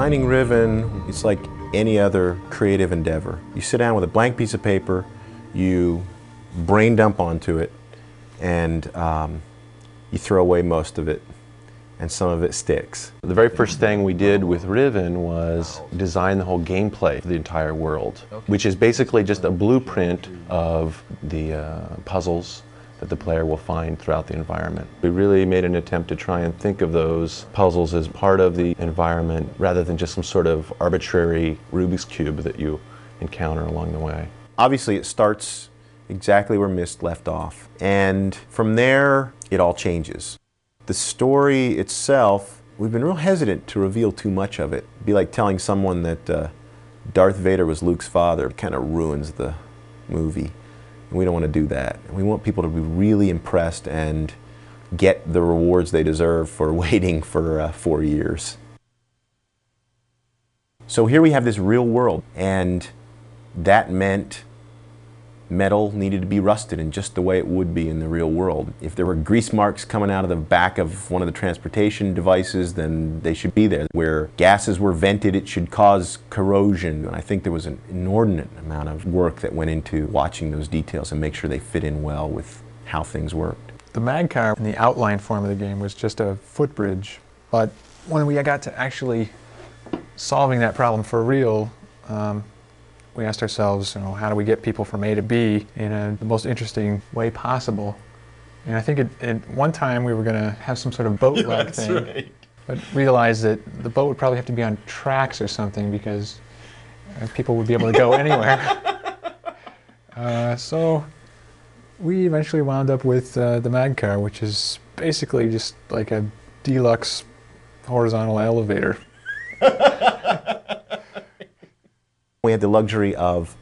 Designing Riven, it's like any other creative endeavor. You sit down with a blank piece of paper, you brain dump onto it, and you throw away most of it, and some of it sticks. The very first thing we did with Riven was design the whole gameplay for the entire world, which is basically just a blueprint of the puzzles that the player will find throughout the environment. We really made an attempt to try and think of those puzzles as part of the environment rather than just some sort of arbitrary Rubik's Cube that you encounter along the way. Obviously it starts exactly where Mist left off, and from there it all changes. The story itself, we've been real hesitant to reveal too much of it. It'd be like telling someone that Darth Vader was Luke's father. It kind of ruins the movie. And we don't want to do that. We want people to be really impressed and get the rewards they deserve for waiting for 4 years. So here we have this real world, and that meant metal needed to be rusted in just the way it would be in the real world. If there were grease marks coming out of the back of one of the transportation devices, then they should be there. Where gases were vented, it should cause corrosion. And I think there was an inordinate amount of work that went into watching those details and make sure they fit in well with how things worked. The mag car in the outline form of the game was just a footbridge, but when we got to actually solving that problem for real, we asked ourselves, how do we get people from A to B in the most interesting way possible? And I think at one time we were going to have some sort of boat-like thing, right, but realized that the boat would probably have to be on tracks or something because people would be able to go anywhere. So we eventually wound up with the mag car, which is basically just like a deluxe horizontal elevator. We had the luxury of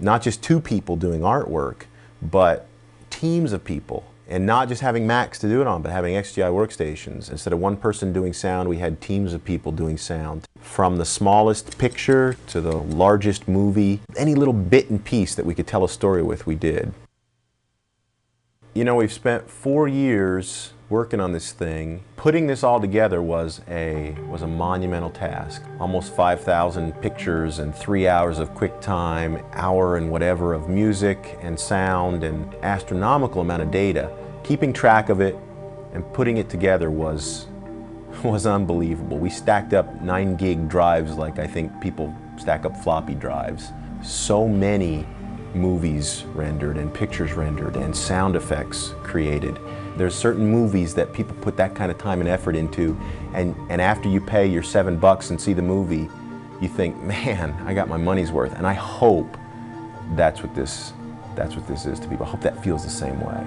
not just 2 people doing artwork, but teams of people. And not just having Macs to do it on, but having XGI workstations. Instead of one person doing sound, we had teams of people doing sound. From the smallest picture to the largest movie, any little bit and piece that we could tell a story with, we did. We've spent 4 years working on this thing. Putting this all together was a monumental task. Almost 5,000 pictures and 3 hours of QuickTime, hour and whatever of music and sound, and astronomical amount of data. Keeping track of it and putting it together was unbelievable. We stacked up 9 gig drives like I think people stack up floppy drives. So many movies rendered and pictures rendered and sound effects created. There's certain movies that people put that kind of time and effort into, and after you pay your $7 and see the movie, you think, man, I got my money's worth. And I hope that's what this is to people. I hope that feels the same way.